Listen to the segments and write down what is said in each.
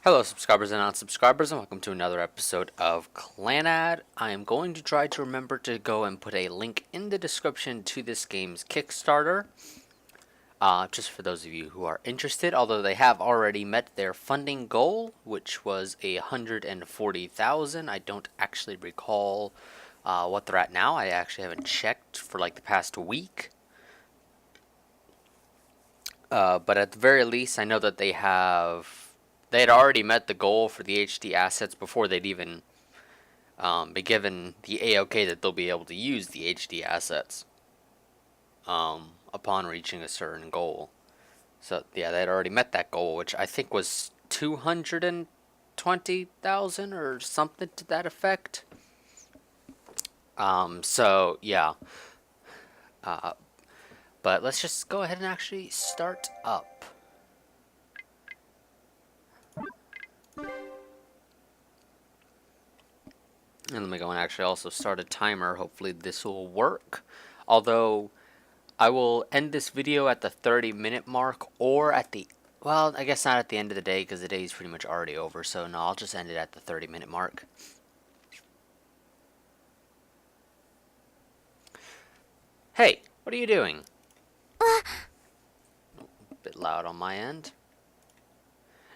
Hello subscribers and non-subscribers, and welcome to another episode of Clannad. I am going to try to remember to go and put a link in the description to this game's Kickstarter. Just for those of you who are interested, although they have already met their funding goal, which was 140,000. I don't actually recall what they're at now. I actually haven't checked for like the past week. But at the very least, I know that they had already met the goal for the HD assets before they'd even be given the A-OK that they'll be able to use the HD assets upon reaching a certain goal. So yeah, they'd already met that goal, which I think was 220,000 or something to that effect. So yeah. But let's just go ahead and actually start up. And let me go and actually also start a timer. Hopefully this will work. Although, I will end this video at the 30-minute mark or at the... Well, I guess not at the end of the day because the day is pretty much already over. So no, I'll just end it at the 30-minute mark. Hey, what are you doing? A bit loud on my end.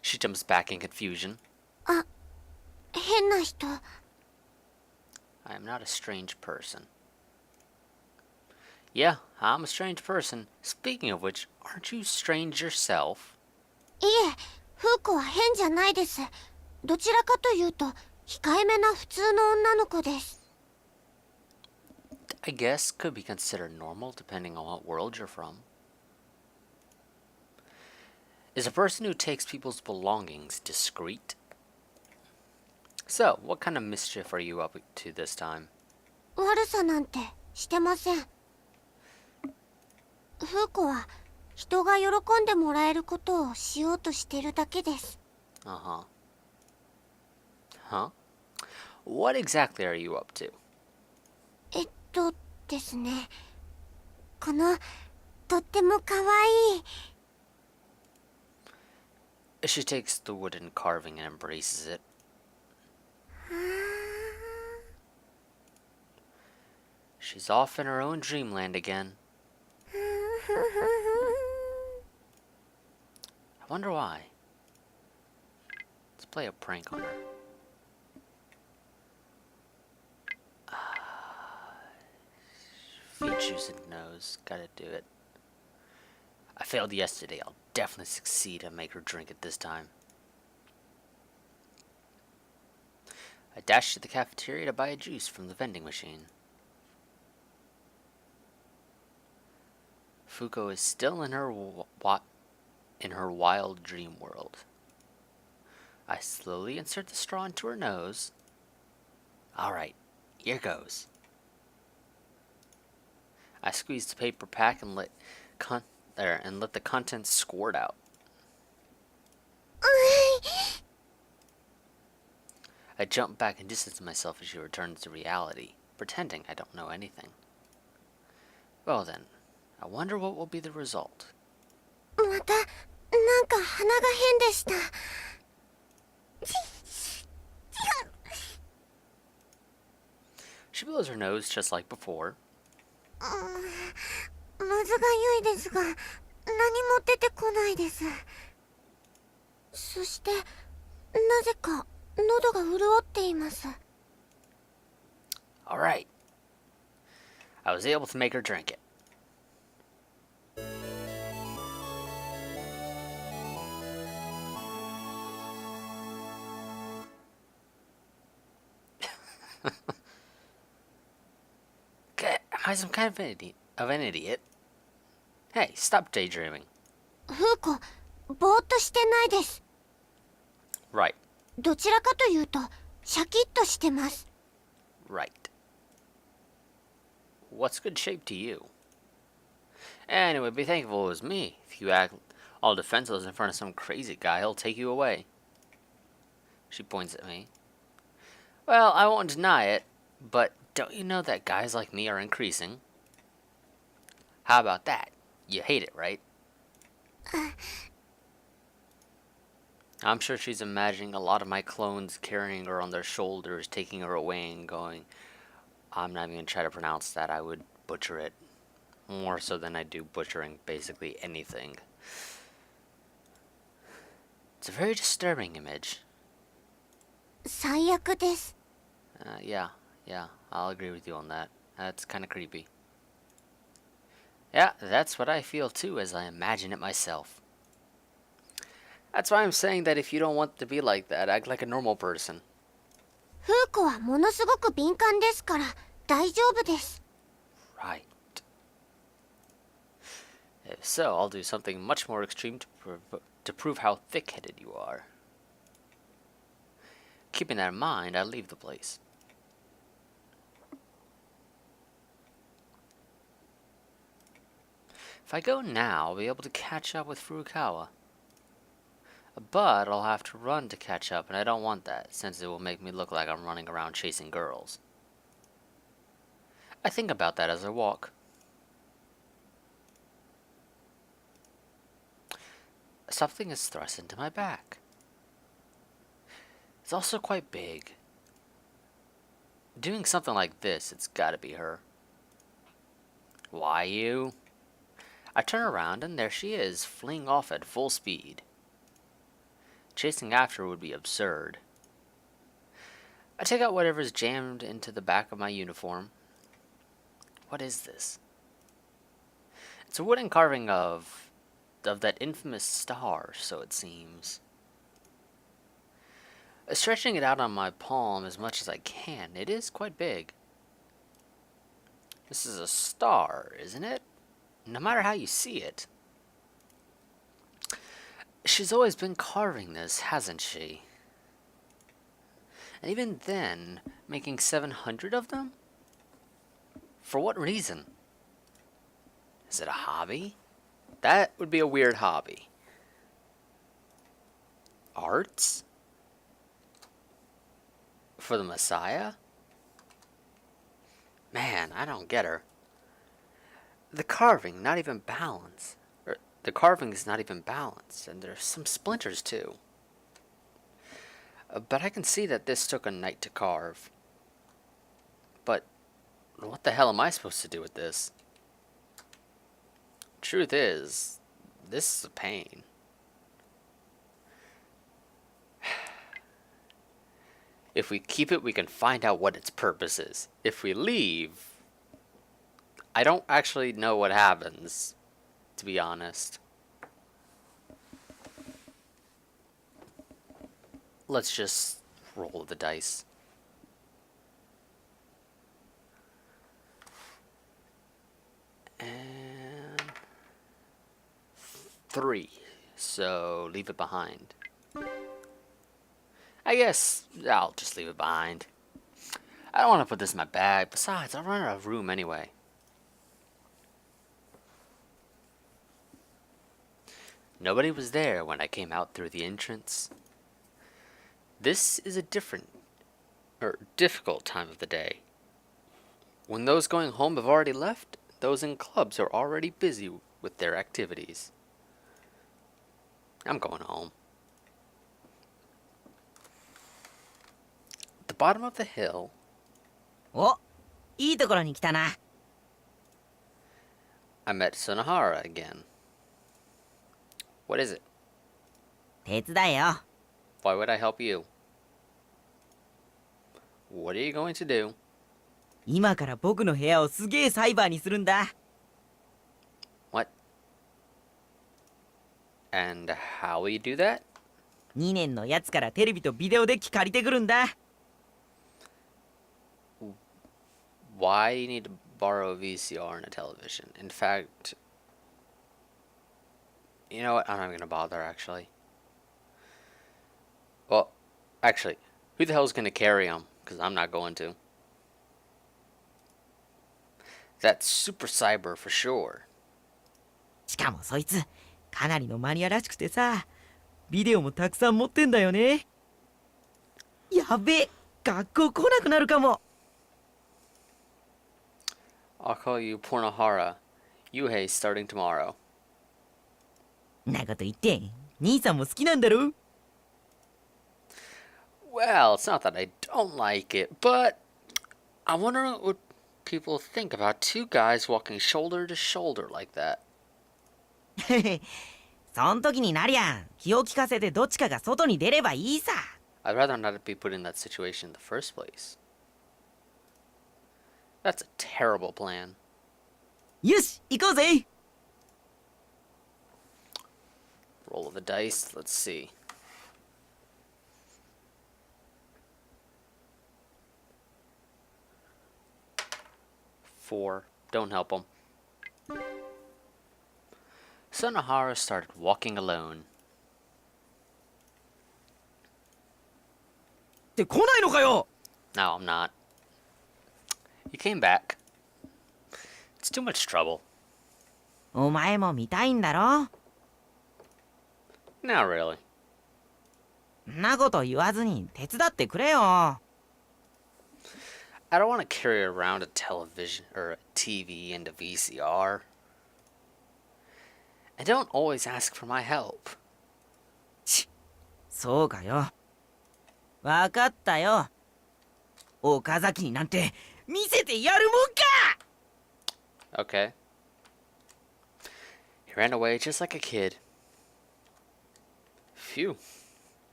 She jumps back in confusion. 変な人。 I am not a strange person. Yeah, I'm a strange person. Speaking of which, aren't you strange yourself? いえ、フーコは変じゃないです。どちらかというと、控えめな普通の女の子です。 I guess could be considered normal depending on what world you're from. Is a person who takes people's belongings discreet? So, what kind of mischief are you up to this time? 悪さなんてしてません。フーコは人が喜んでもらえることをしようとしてるだけです。 Uh-huh. Huh? What exactly are you up to? ですね。このとっても可愛い。 She takes the wooden carving and embraces it. She's off in her own dreamland again. I wonder why. Let's play a prank on her. Feet juice and nose. Gotta do it. I failed yesterday. I'll definitely succeed and make her drink it this time. I dashed to the cafeteria to buy a juice from the vending machine. Fuko is still in her wild dream world. I slowly insert the straw into her nose. Alright, here goes. I squeeze the paper pack and let the contents squirt out. I jump back and distance myself as she returns to reality, pretending I don't know anything. Well then, I wonder what will be the result. またなんか鼻が変でした。 She blows her nose just like before. まずがゆいですが、何も出てこないです。そして、なぜか喉が潤っています。 Alright. I was able to make her drink it. Am I some kind of an idiot? Hey, stop daydreaming. フーコ、ぼーっとしてないです。 Right, どちらかというと、シャキッとしてます。 right. What's good shape to you? Anyway, be thankful it was me. If you act all defenseless in front of some crazy guy, he'll take you away. She points at me. Well, I won't deny it, but don't you know that guys like me are increasing? How about that? You hate it, right? I'm sure she's imagining a lot of my clones carrying her on their shoulders, taking her away and going, I'm not even going to try to pronounce that. I would butcher it more so than I do butchering basically anything. It's a very disturbing image. 最悪です。 Yeah, I'll agree with you on that. That's kind of creepy. Yeah, that's what I feel too as I imagine it myself. That's why I'm saying that if you don't want to be like that, act like a normal person. フーコはものすごく敏感ですから大丈夫です。 Right. If so, I'll do something much more extreme to prove how thick-headed you are. Keeping that in mind, I leave the place. If I go now, I'll be able to catch up with Furukawa. But I'll have to run to catch up, and I don't want that, since it will make me look like I'm running around chasing girls. I think about that as I walk. Something is thrust into my back. It's also quite big. Doing something like this, it's gotta be her. Why you? I turn around and there she is, fleeing off at full speed. Chasing after would be absurd. I take out whatever's jammed into the back of my uniform. What is this? It's a wooden carving of that infamous star, so it seems. Stretching it out on my palm as much as I can, it is quite big. This is a star, isn't it? No matter how you see it. She's always been carving this, hasn't she? And even then, making 700 of them? For what reason? Is it a hobby? That would be a weird hobby. Arts? For the Messiah? Man, I don't get her. The carving, not even balanced. The carving is not even balanced, and there's some splinters too. But I can see that this took a night to carve. But what the hell am I supposed to do with this? Truth is, this is a pain. If we keep it, we can find out what its purpose is. If we leave, I don't actually know what happens, to be honest. Let's just roll the dice. And 3. So leave it behind. I guess I'll just leave it behind. I don't want to put this in my bag. Besides, I'll run out of room anyway. Nobody was there when I came out through the entrance. This is a difficult time of the day. When those going home have already left, those in clubs are already busy with their activities. I'm going home. At the bottom of the hill. お、いいところに来たな。 I met Sonohara again. What is it? 手伝えよ。 Why would I help you? What are you going to do? 今から僕の部屋をすげえサイバーにするんだ。 What? And how will you do that? 2年のやつからテレビとビデオデッキ借りてくるんだ。 Why do you need to borrow a VCR and a television? In fact, you know what? I'm not going to bother, actually. Well, actually, who the hell's going to carry them? Because I'm not going to. That's Super Cyber for sure. しかもそいつ、かなりのマニアらしくてさ、ビデオもたくさん持ってんだよね。やべえ、学校来なくなるかも。 I'll call you Pornohara. Yuhei starting tomorrow. なこと言って、兄さんも好きなんだろ。Well, it's not that I don't like it, but I wonder what people think about two guys walking shoulder to shoulder like that. そん時になりゃん気を利かせてどっちかが外に出ればいいさ。 I'd rather not be put in that situation in the first place. That's a terrible plan. よし行こうぜ。 Roll of the dice. Let's see. Four. Don't help him. Sonohara started walking alone. って来ないのかよ。 No, I'm not. You came back. It's too much trouble. お前も見たいんだろ。 Not really. んなこと言わずに手伝ってくれよ。 I don't want to carry around a television or a TV and a VCR. I don't always ask for my help. そうかよ。わかったよ。岡崎になんて見せてやるもんか。 Okay. He ran away just like a kid. Phew.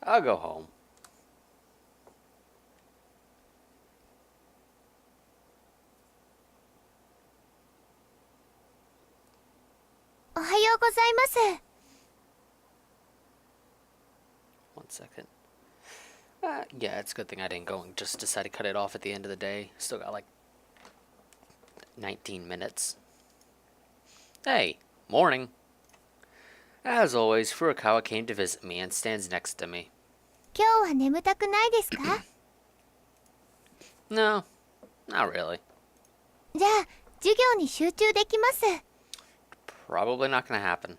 I'll go home. おはようございます。 One second. Yeah, it's a good thing I didn't go and just decide to cut it off at the end of the day. Still got like 19 minutes. Hey, morning. As always, Furukawa came to visit me and stands next to me. 今日は眠たくないですか？ No, not really. じゃあ授業に集中できます。 Probably not gonna happen.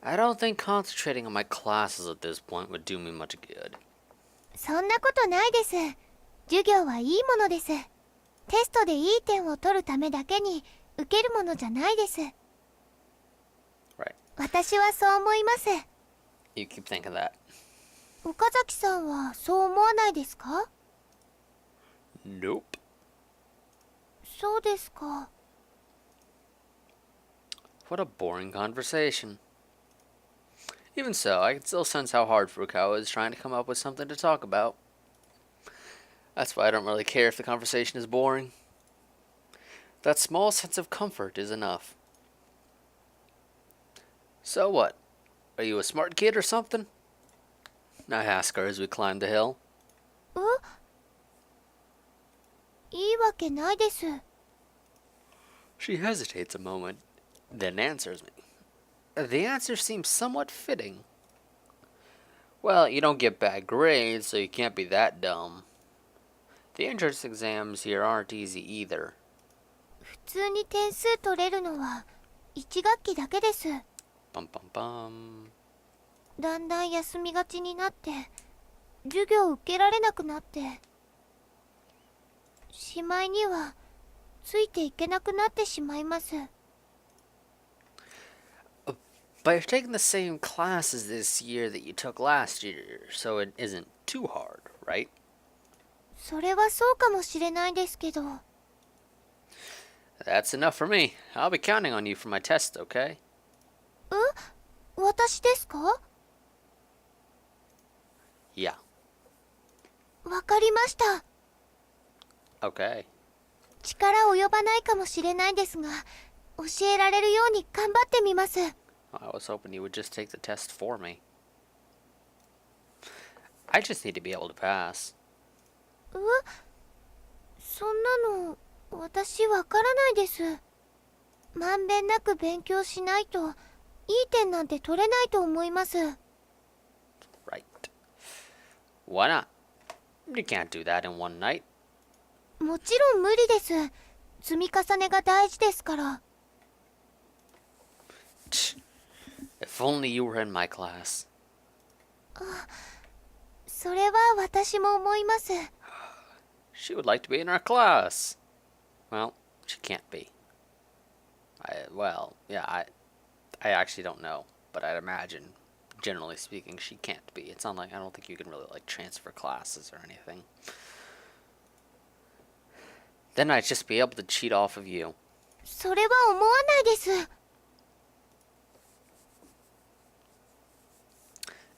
I don't think concentrating on my classes at this point would do me much good. そんなことないです。授業はいいものです。テストでいい点を取るためだけに受けるものじゃないです。 Right. 私はそう思います。 You keep thinking that. 岡崎さんはそう思わないですか？ Nope. そうですか。 What a boring conversation. Even so, I can still sense how hard Furukawa is trying to come up with something to talk about. That's why I don't really care if the conversation is boring. That small sense of comfort is enough. So what? Are you a smart kid or something? I ask her as we climb the hill. いいわけないです。 She hesitates a moment, then answers me. The answer seems somewhat fitting. Well, you don't get bad grades, so you can't be that dumb. The entrance exams here aren't easy either. 普通に点数取れるのは1学期だけです。 Bum bum bum. だんだん休みがちになって授業を受けられなくなってしまいにはついていけなくなってしまいます。 But you're taking the same classes this year that you took last year, so it isn't too hard, right? それはそうかもしれないですけど。 That's enough for me. I'll be counting on you for my test, okay? 私ですか？ Yeah. わかりました。 Okay. 力及ばないかもしれないですが教えられるように頑張ってみます。 I was hoping you would just take the test for me. I just need to be able to pass. そんなの私わからないです。まんべんなく勉強しないといい点なんて取れないと思います。 Right. Why not? You can't do that in one night. もちろん無理です。積み重ねが大事ですから。 If only you were in my class. それは私も思います。 She would like to be in our class. Well, she can't be. Yeah, I actually don't know, but I'd imagine generally speaking, she can't be. It's not like, I don't think you can really, like, transfer classes or anything. Then I'd just be able to cheat off of you. それは思わないです。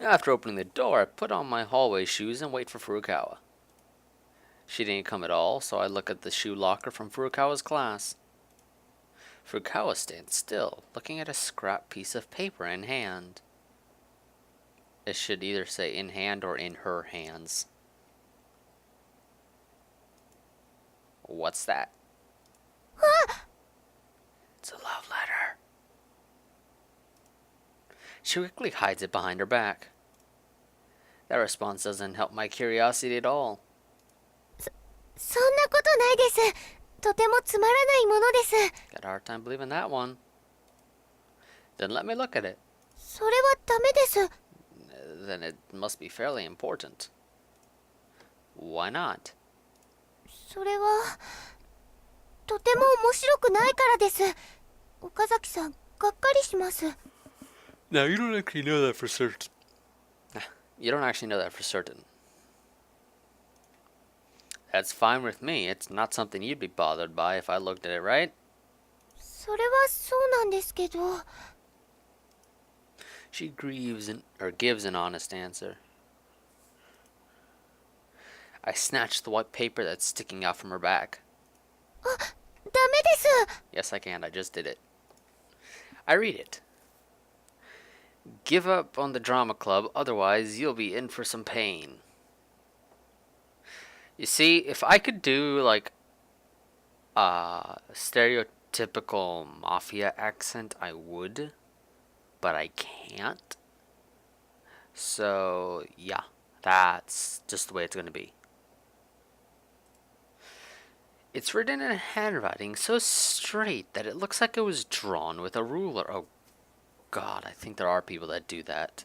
After opening the door, I put on my hallway shoes and wait for Furukawa. She didn't come at all, so I look at the shoe locker from Furukawa's class. Furukawa stands still, looking at a scrap piece of paper in hand. It should either say in hand or in her hands. What's that? It's a love letter. She quickly hides it behind her back. That response doesn't help my curiosity at all. そんなことないです。とてもつまらないものです。 Got a hard time believing that one. Then let me look at it. それはダメです。 Then it must be fairly important. Why not? それはとても面白くないからです。岡崎さん、がっかりします。 No, you don't actually know that for certain. You don't actually know that for certain. That's fine with me. It's not something you'd be bothered by if I looked at it, right? それはそうなんですけど。 She gives an honest answer. I snatch the white paper that's sticking out from her back. ダメです。 Yes, I can. I just did it. I read it. Give up on the drama club, otherwise you'll be in for some pain. You see, if I could do, like, a stereotypical mafia accent, I would. But I can't. So, yeah. That's just the way it's going to be. It's written in a handwriting so straight that it looks like it was drawn with a ruler. Oh, God, I think there are people that do that.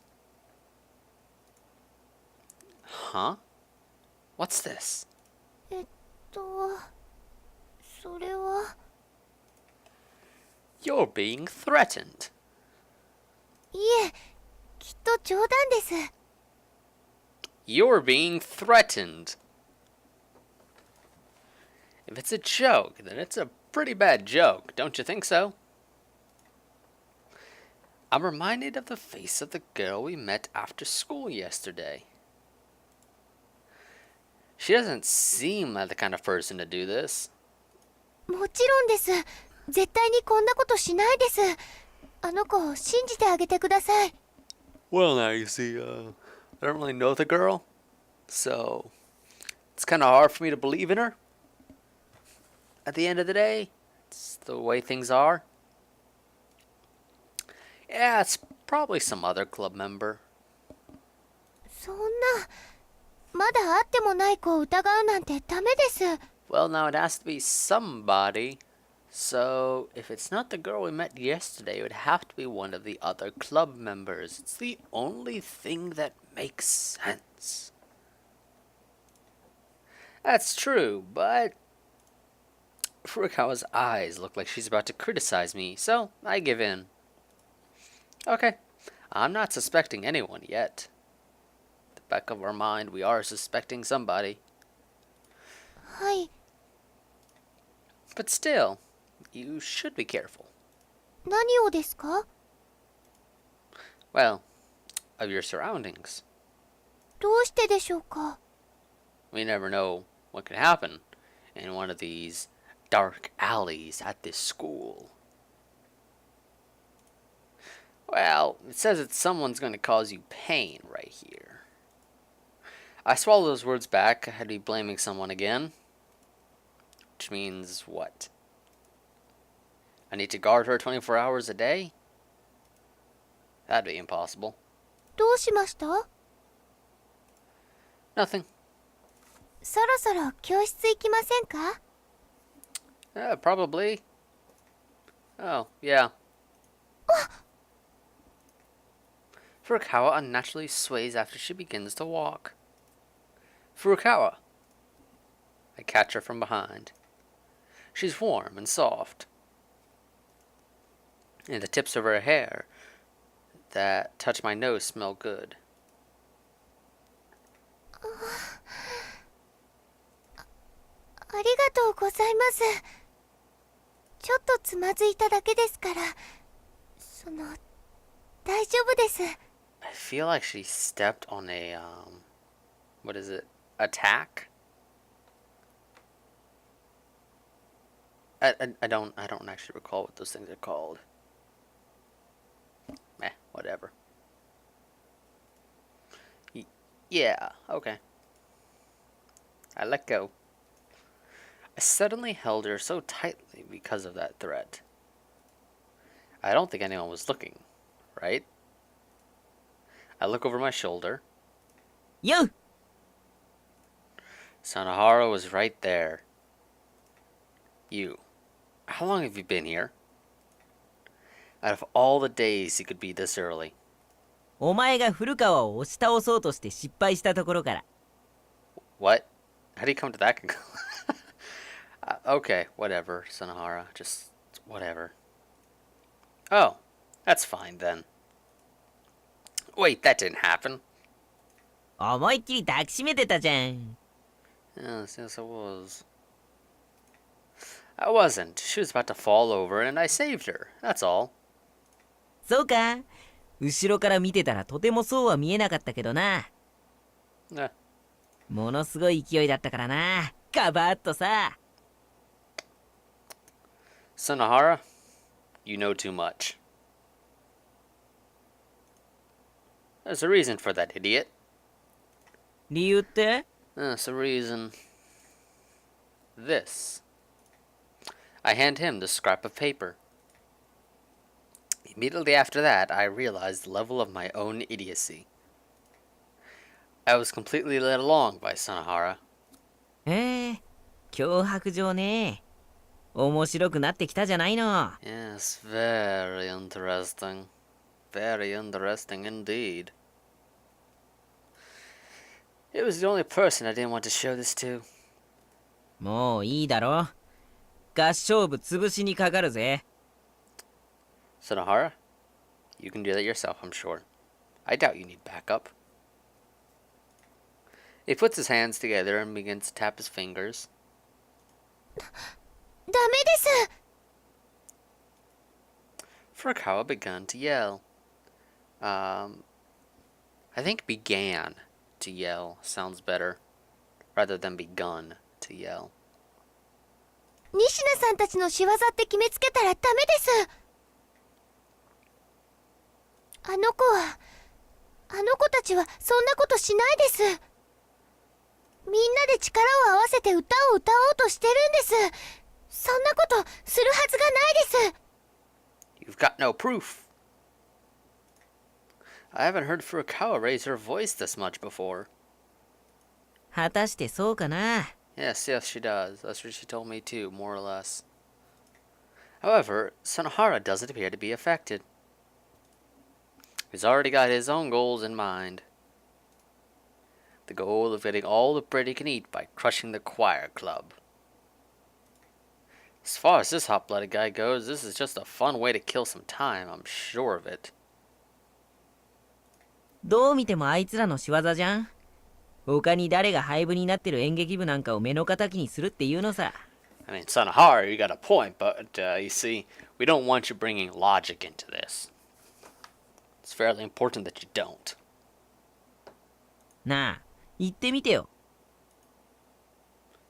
Huh? What's this? それは。 You're being threatened. いえ、きっと冗談です。 You're being threatened. If it's a joke, then it's a pretty bad joke, don't you think so? I'm reminded of the face of the girl we met after school yesterday. She doesn't seem like the kind of person to do this. もちろんです。絶対にこんなことしないです。あの子を信じてあげてください。 Well, now you see, I don't really know the girl, so it's kind of hard for me to believe in her. At the end of the day, it's the way things are. Yeah, it's probably some other club member. そんな、まだ会ってもない子を疑うなんてダメです。 Well, now it has to be somebody. So, if it's not the girl we met yesterday, it would have to be one of the other club members. It's the only thing that makes sense. That's true, but Furukawa's eyes look like she's about to criticize me, so I give in. Okay, I'm not suspecting anyone yet. At the back of our mind, we are suspecting somebody. はい。 But still, you should be careful. 何をですか？ Well, of your surroundings. どうしてでしょうか？ We never know what could happen in one of these dark alleys at this school. Well, it says that someone's going to cause you pain right here. I swallow those words back. I'd be blaming someone again. Which means what? I need to guard her 24 hours a day? That'd be impossible. どうしました？ Nothing. そろそろ教室行きませんか？ Probably. Oh, yeah. Furukawa unnaturally sways after she begins to walk. Furukawa. I catch her from behind. She's warm and soft. And the tips of her hair that touch my nose smell good. ありがとうございます。ちょっとつまずいただけですから、大丈夫です。 I feel like she stepped on a, what is it? Attack? I don't actually recall what those things are called. Whatever. Yeah, okay. I let go. I suddenly held her so tightly because of that threat. I don't think anyone was looking, right? I look over my shoulder. You! Sanahara was right there. You. How long have you been here? Out of all the days you could be this early. お前が古川を押し倒そうとして失敗したところから。 What? How do you come to that conclusion? Okay, whatever, Sanahara. Just whatever. Oh, that's fine then. Wait, that didn't happen. 思いっきり抱きしめてたじゃん。 Yes, I was. I wasn't. She was about to fall over and I saved her. That's all. そうか。後ろから見てたらとてもそうは見えなかったけどな。Eh. ものすごい勢いだったからな。ガバッとさ。 Sanahara, you know too much. There's a reason for that, idiot. 理由って？ That's a reason. This. I hand him the scrap of paper. Immediately after that, I realized the level of my own idiocy. I was completely led along by Sanahara. 脅迫状ね。面白くなってきたじゃないの。 Yes, very interesting. Very interesting indeed. It was the only person I didn't want to show this to. もういいだろ。合唱部潰しにかかるぜ。 Sanahara, you can do that yourself, I'm sure. I doubt you need backup. He puts his hands together and begins to tap his fingers. ダメです。 Furukawa began to yell. I think began to yell sounds better, rather than begun to yell. 仁科さんたちの仕業って決めつけたらダメです。あの子たちはそんなことしないです。みんなで力を合わせて歌を歌おうとしてるんです。そんなことするはずがないです。 You've got no proof. I haven't heard Furukawa raise her voice this much before. 果たしてそうかな。 Yes, she does. That's what she told me too, more or less. However, Sanahara doesn't appear to be affected. He's already got his own goals in mind. The goal of getting all the bread he can eat by crushing the choir club. As far as this hot-blooded guy goes, this is just a fun way to kill some time, I'm sure of it. どう見てもあいつらの仕業じゃん。他に誰が廃部になってる演劇部なんかを目の敵にするっていうのさ。 I mean, Sanahara, you got a point, but, you see, we don't want you bringing logic into this. It's fairly important that you don't. なあ、言ってみてよ。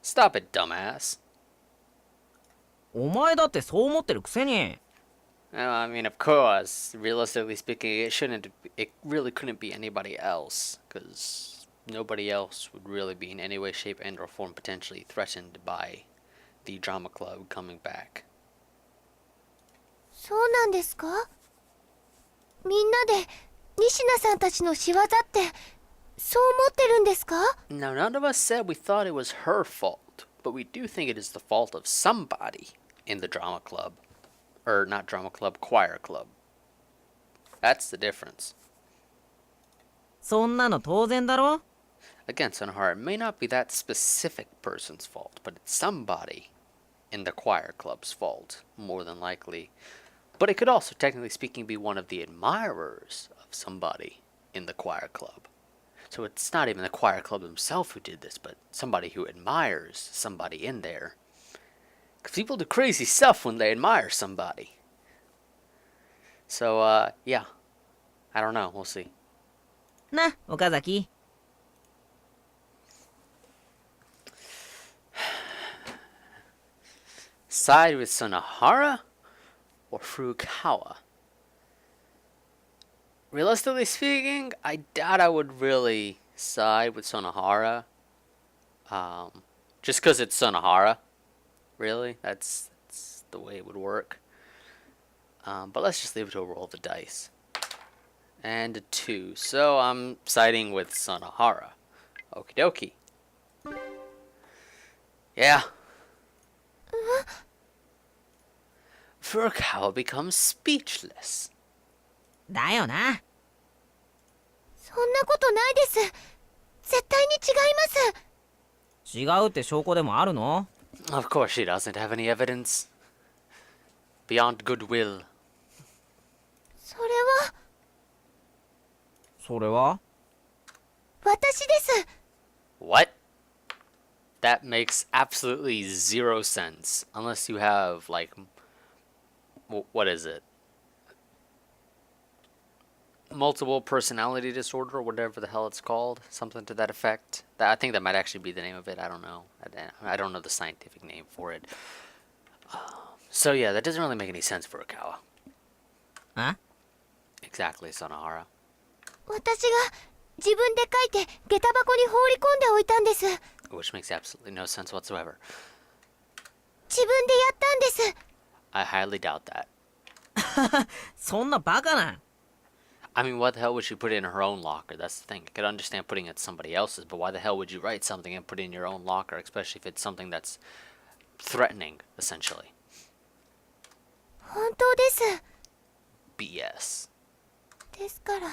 Stop it, dumbass. お前だってそう思ってるくせに。 I mean, of course, realistically speaking, it really couldn't be anybody else, because nobody else would really be in any way, shape, and or form potentially threatened by the drama club coming back. そうなんですか？みんなで仁科さんたちの仕業ってそう思ってるんですか？ Now, none of us said we thought it was her fault, but we do think it is the fault of somebody in the drama club. Or not drama club, choir club. That's the difference. そんなの当然だろ。 Again, Sanahara, it may not be that specific person's fault, but it's somebody in the choir club's fault, more than likely. But it could also, technically speaking, be one of the admirers of somebody in the choir club. So it's not even the choir club himself who did this, but somebody who admires somebody in there. Because people do crazy stuff when they admire somebody. So, yeah. I don't know. We'll see. な、岡崎。Side with Sonohara or Furukawa? Realistically speaking, I doubt I would really side with Sonohara. Just because it's Sonohara. Really? That's the way it would work. But let's just leave it to a roll of the dice. And a 2. So I'm siding with Sonohara. Okie dokie. Yeah. Furukawa becomes speechless. だよな。そんなことないです。絶対に違います。違うって証拠でもあるの？ Of course she doesn't have any evidence. Beyond goodwill. それはそれは？私です。 What? That makes absolutely zero sense. Unless you have, like, what is it? Multiple personality disorder, or whatever the hell it's called. Something to that effect. I think that might actually be the name of it. I don't know. I don't know the scientific name for it. So yeah, that doesn't really make any sense for Furukawa. Huh? Exactly, Sonohara. 私が自分で書いて下駄箱に放り込んでおいたんです。 Which makes absolutely no sense whatsoever. 自分でやったんです。 I highly doubt that. そんなバカな。I mean, why the hell would she put it in her own locker? That's the thing. I could understand putting it somebody else's, but why the hell would you write something and put it in your own locker, especially if it's something that's threatening, essentially? 本当です。 BS. ですから、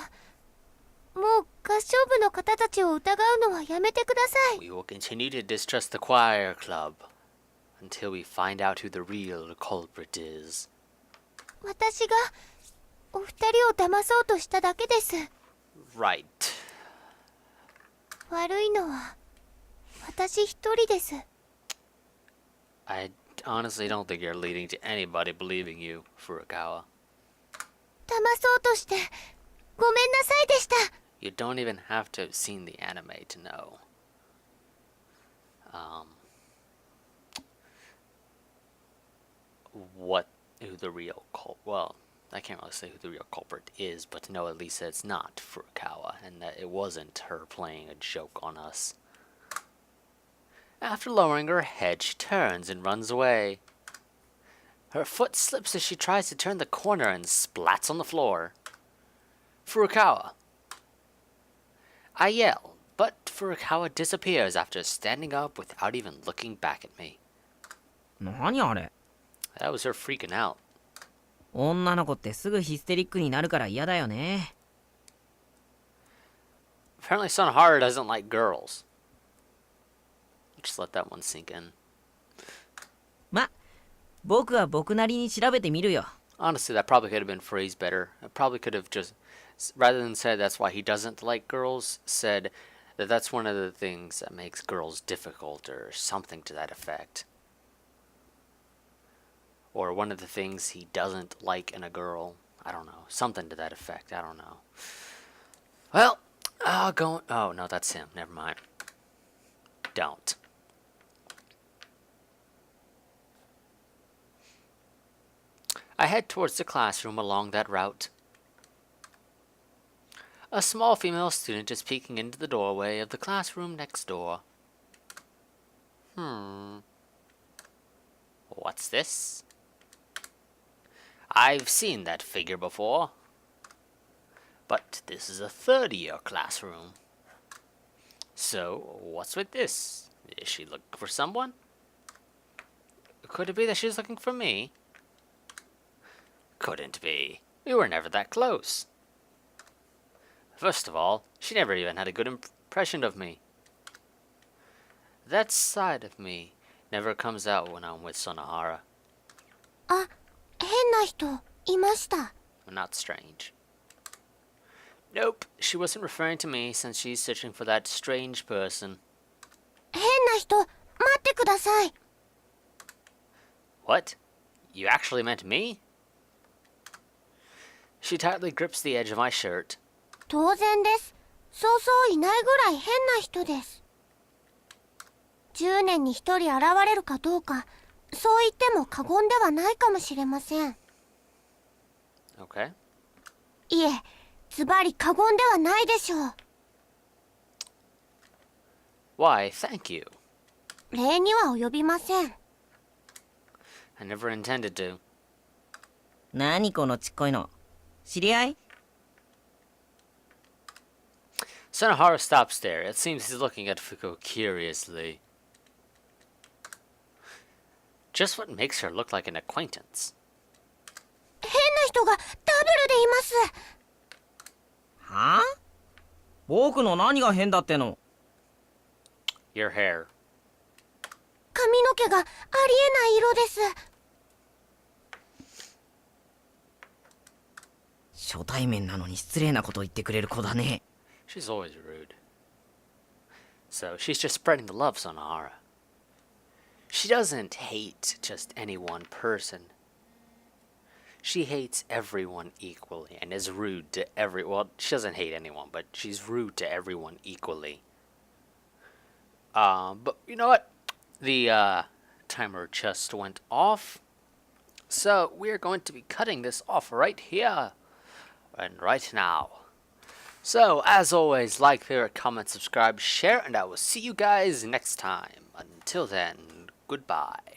もう合唱部の方たちを疑うのはやめてください。 We will continue to distrust the choir club until we find out who the real culprit is. 私がお二人を騙そうとしただけです。 Right. 悪いのは私一人です。 I honestly don't think you're leading to anybody believing you, Furukawa. 騙そうとしてごめんなさいでした。 You don't even have to have seen the anime to know. Who the real well, I can't really say who the real culprit is, but to know at least that it's not Furukawa and that it wasn't her playing a joke on us. After lowering her head, she turns and runs away. Her foot slips as she tries to turn the corner and splats on the floor. Furukawa. I yell, but Furukawa disappears after standing up without even looking back at me. 何あれ？ That was her freaking out. 女の子ってすぐヒステリックになるから嫌だよね。 Apparently Sonohara doesn't like girls. Just let that one sink in. ま、僕は僕なりに調べてみるよ。 Honestly, that probably could have been phrased better. I probably could have just, rather than said that's why he doesn't like girls, said that that's one of the things that makes girls difficult or something to that effect. Or one of the things he doesn't like in a girl. I don't know. Something to that effect. I don't know. Well, I'll go... Oh, no, that's him. Never mind. Don't. I head towards the classroom along that route. A small female student is peeking into the doorway of the classroom next door. What's this? I've seen that figure before. But this is a third-year classroom. So, what's with this? Is she looking for someone? Could it be that she's looking for me? Couldn't be. We were never that close. First of all, she never even had a good impression of me. That side of me never comes out when I'm with Sonohara. あ、変な人。いました。 Not strange. Nope, she wasn't referring to me since she's searching for that strange person. 変な人、待ってください。 What? You actually meant me? She tightly grips the edge of my shirt. 当然です。そうそういないぐらい変な人です。10年に1人現れるかどうか、そう言っても過言ではないかもしれません。 Okay. いえ、ズバリ過言ではないでしょう。 Why, thank you. 礼には及びません。 I never intended to. 何このちっこいの。知り合い？ Sonohara stops there. It seems he's looking at Fuko curiously. Just what makes her look like an acquaintance? 変な人がダブルでいます。はあ？僕の何が変だっての？ Your hair. 髪の毛がありえない色です。 初対面なのに失礼なこと言ってくれる子だね。 She's always rude. So she's just spreading the love, Sonohara. She doesn't hate just any one person. She hates everyone equally and is rude to well, she doesn't hate anyone, but she's rude to everyone equally. But you know what? The timer just went off. So we're going to be cutting this off right here and right now. So, as always, like, favorite, comment, subscribe, share, and I will see you guys next time. Until then, goodbye.